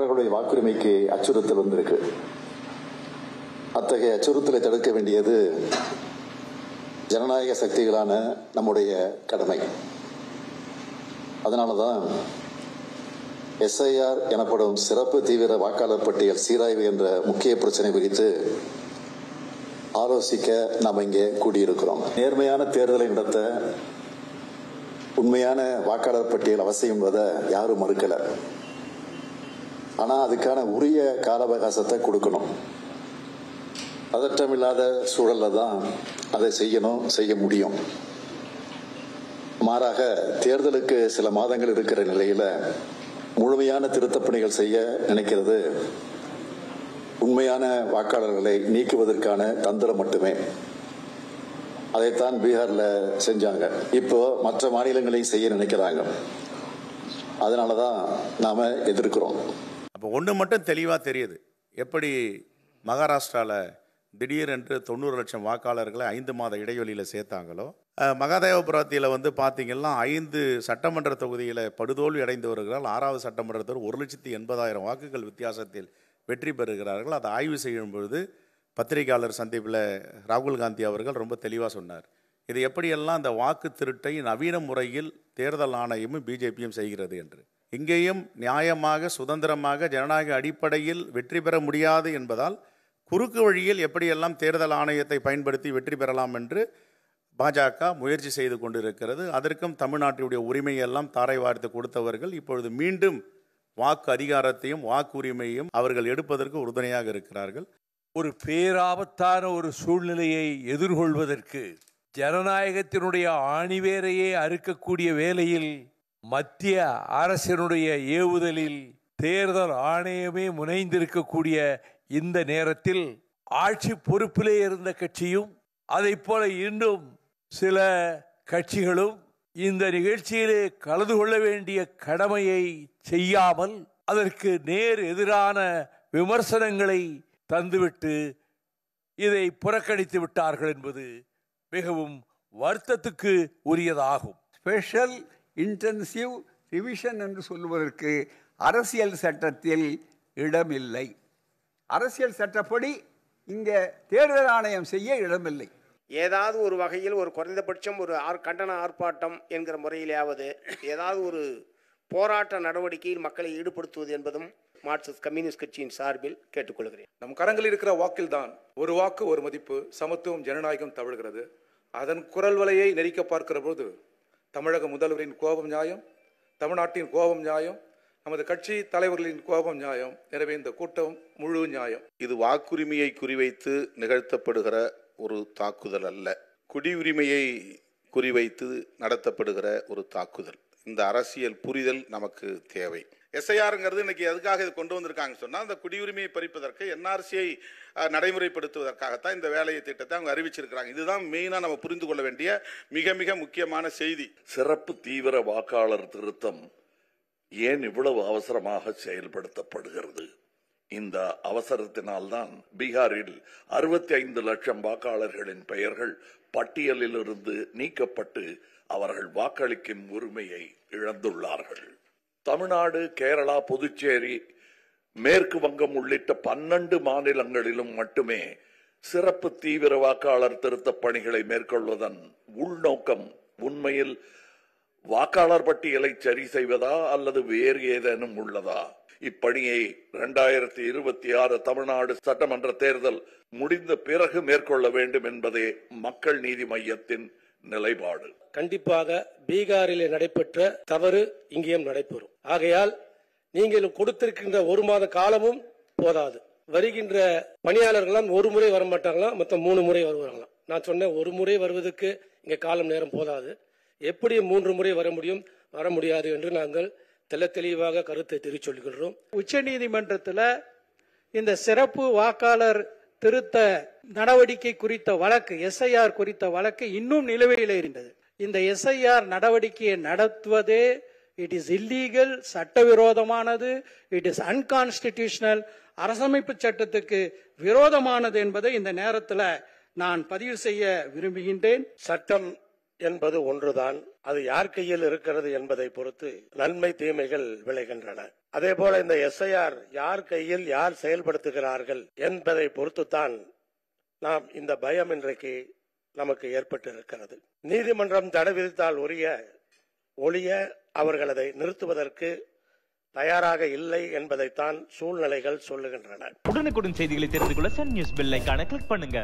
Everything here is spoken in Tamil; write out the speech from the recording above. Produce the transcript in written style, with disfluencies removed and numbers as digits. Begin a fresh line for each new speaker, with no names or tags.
வாக்காளர்களுடைய வாக்குரிமைக்கு அச்சுறுத்தல் வந்திருக்கு. அத்தகைய அச்சுறுத்தலை தடுக்க வேண்டியது ஜனநாயக சக்திகளான நம்முடைய கடமை. அதனாலதான் SIR எனப்படும் சிறப்பு தீவிர வாக்காளர் பட்டியல் சீராய்வு என்ற முக்கிய பிரச்சனை குறித்து ஆலோசிக்க நாம் இங்கே கூடியிருக்கிறோம். நேர்மையான தேர்தலை நடத்த உண்மையான வாக்காளர் பட்டியல் அவசியம் என்பதை யாரும் மறுக்கல. ஆனா அதுக்கான உரிய கால அவகாசத்தை கொடுக்கணும். பதற்றமில்லாத சூழல்ல தான் அதை செய்ய முடியும். மாறாக தேர்தலுக்கு சில மாதங்கள் இருக்கிற நிலையில முழுமையான திருத்தப் பணிகள் செய்ய நினைக்கிறது உண்மையான வாக்காளர்களை நீக்குவதற்கான தந்திரம் மட்டுமே. அதைத்தான் பீகார்ல செஞ்சாங்க. இப்போ மற்ற மாநிலங்களையும் செய்ய நினைக்கிறாங்க. அதனாலதான் நாம எதிர்க்கிறோம்.
அப்போ ஒன்று மட்டும் தெளிவா தெரியுது. எப்படி மகாராஷ்டிரால திடீரென்று 90 லட்சம் வாக்காளர்களை 5 மாத இடைவெளியில் சேர்த்தாங்களோ, மகாதேவபுரத்தில் பார்த்தீங்கன்னா 5 சட்டமன்ற தொகுதியில் படுதோல்வி அடைந்து வருகிறார். 6வது சட்டமன்றத்தில் 1,80,000 வாக்குகள் வித்தியாசத்தில் வெற்றி பெறுகிறார்கள். அதை ஆய்வு செய்யும் பொழுது பத்திரிகையாளர் சந்திப்பில் ராகுல் காந்தி அவர்கள் ரொம்ப தெளிவாக சொன்னார். இது எப்படியெல்லாம் அந்த வாக்கு திருட்டை நவீன முறையில் தேர்தல் ஆணையமும் பிஜேபியும் செய்கிறது என்று. இங்கேயும் நியாயமாக சுதந்திரமாக ஜனநாயக அடிப்படையில் வெற்றி பெற முடியாது என்பதால் குறுக்கு வழியில் எப்படியெல்லாம் தேர்தல் ஆணையத்தை பயன்படுத்தி வெற்றி பெறலாம் என்று பாஜக முயற்சி செய்து கொண்டிருக்கிறது. அதற்கும் தமிழ்நாட்டினுடைய உரிமையெல்லாம் தாரை வார்த்து கொடுத்தவர்கள் இப்பொழுது மீண்டும் வாக்கு அதிகாரத்தையும் வாக்குரிமையும் அவர்கள் எடுப்பதற்கு உறுதுணையாக இருக்கிறார்கள்.
ஒரு பேராபத்தான ஒரு சூழ்நிலையை எதிர்கொள்வதற்கு ஜனநாயகத்தினுடைய ஆணிவேரையே அறுக்கக்கூடிய வேளையில் மத்திய அரசினுடைய ஏவுதலில் தேர்தல் ஆணையமே முனைந்திருக்கக்கூடிய இந்த நேரத்தில் ஆட்சி பொறுப்பிலே இருந்த கட்சியும் அதை போல இன்னும் சில கட்சிகளும் இந்த நிகழ்ச்சியிலே கலந்து கொள்ள வேண்டிய கடமையை செய்யாமல் அதற்கு நேர் எதிரான விமர்சனங்களை தந்துவிட்டு இதை புறக்கணித்து விட்டார்கள் என்பது மிகவும் வருத்தத்துக்கு உரியதாகும்.
ஸ்பெஷல் இன்டென்சிவ் ரிவிஷன் என்று சொல்வதற்கு அரசியல் சட்டத்தில் இடமில்லை. அரசியல் சட்டப்படி இங்கே தேர்தல் ஆணையம் செய்ய இடமில்லை.
ஏதாவது ஒரு வகையில் ஒரு குறைந்தபட்சம் ஒரு கண்டன ஆர்ப்பாட்டம் என்கிற முறையிலாவது ஏதாவது ஒரு போராட்ட நடவடிக்கையில் மக்களை ஈடுபடுத்துவது என்பதும் மார்க்சிஸ்ட் கம்யூனிஸ்ட் கட்சியின் சார்பில் கேட்டுக்கொள்கிறேன்.
நம் கரங்களில் இருக்கிற வாக்கில் தான் ஒரு வாக்கு ஒரு மதிப்பு, சமத்துவம், ஜனநாயகம் தவழ்கிறது. அதன் குரல் வலையை நெரிக்க பார்க்கிற போது தமிழக முதல்வரின் கோபம் நியாயம், தமிழ்நாட்டின் கோபம் நியாயம், நமது கட்சி தலைவர்களின் கோபம் நியாயம். எனவே இந்த கூட்டம் முழு நியாயம்.
இது வாக்குரிமையை குறிவைத்து நிகழ்த்தப்படுகிற ஒரு தாக்குதல் அல்ல, குடியுரிமையை குறிவைத்து நடத்தப்படுகிற ஒரு தாக்குதல். இந்த அரசியல் புரிதல் நமக்கு தேவை. SIRங்கிறது இன்னைக்கு எதுக்காக இது கொண்டு வந்திருக்காங்க சொன்னால், அந்த குடியுரிமையை பறிப்பதற்கு NRCயை நடைமுறைப்படுத்துவதற்காகத்தான் இந்த வேலையை திட்டத்தை அவங்க அறிவிச்சிருக்கிறாங்க. இதுதான் மெயினாக நம்ம புரிந்து கொள்ள வேண்டிய மிக மிக முக்கியமான செய்தி.
சிறப்பு தீவிர வாக்காளர் திருத்தம் ஏன் இவ்வளவு அவசரமாக செயல்படுத்தப்படுகிறது? இந்த அவசரத்தினால்தான் பீகாரில் 65 லட்சம் வாக்காளர்களின் பெயர்கள் பட்டியலில் இருந்து நீக்கப்பட்டு அவர்கள் வாக்களிக்கும் உரிமையை இழந்துள்ளார்கள். தமிழ்நாடு, கேரளா, புதுச்சேரி, மேற்கு வங்கம் உள்ளிட்ட 12 மாநிலங்களிலும் மட்டுமே சிறப்பு தீவிர வாக்காளர் திருத்த பணிகளை மேற்கொள்வதன் உள்நோக்கம் உண்மையில் வாக்காளர் பட்டியலை சரி செய்வதா அல்லது வேறு ஏதேனும் உள்ளதா? இப்பணியை 2026 தமிழ்நாடு சட்டமன்ற தேர்தல் முடிந்த பிறகு மேற்கொள்ள வேண்டும் என்பதே மக்கள் நீதி மய்யத்தின் நிலைப்பாடு.
கண்டிப்பாக பீகாரிலே நடைபெற்ற தவறு இங்கேயும் நடைபெறும். ஆகையால் நீங்கள் கொடுத்திருக்கின்ற 1 மாத காலமும் போதாது. வருகின்ற பணியாளர்களாம் 1 முறை வரமாட்டாங்களாம், மொத்தம் 3 முறை வருவாங்களாம். நான் சொன்னேன் 1 முறை வருவதற்கு இங்க காலம் நேரம் போதாது. எப்படி 3 முறை வர முடியும், வர முடியாது என்று நாங்கள் தெளிவாக கருத்தை தெரிவித்துள்ளோம்.
உச்சநீதிமன்றத்தில் இந்த சிறப்பு வாக்காளர் திருத்த நடவடிக்கை குறித்த வழக்கு, SIR குறித்த வழக்கு இன்னும் நிலுவையில் இருந்தது. இந்த SIR நடவடிக்கையை நடத்துவதே இட் இஸ் இல்லீகல், சட்டவிரோதமானது, இட் இஸ் அன்கான்ஸ்டிடியூஷனல், அரசமைப்பு சட்டத்துக்கு விரோதமானது என்பதை இந்த நேரத்தில் நான் பதிவு செய்ய விரும்புகின்றேன்.
சட்டம் என்பது ஒன்றுதான், அது யார் கையில் இருக்கிறது என்பதை பொறுத்து நன்மை தீமைகள் விளைகின்றன. அதே போல இந்த எஸ்ஐஆர் யார் கையில் யார் செயல்படுத்துகிறார்கள் என்பதை பொறுத்துத்தான் நாம் இந்த பயம் இன்றைக்கு நமக்கு ஏற்பட்டு இருக்கிறது. நீதிமன்றம் தடை விதித்தால் ஒழிய அவர்கள் அதை நிறுத்துவதற்கு தயாராக இல்லை என்பதைத்தான் சூழ்நிலைகள் சொல்லுகின்றன.
உடனுக்குடன் செய்திகளை தெரிந்து கொள்ள சன் நியூஸ் பெல் ஐகானை கிளிக் பண்ணுங்க.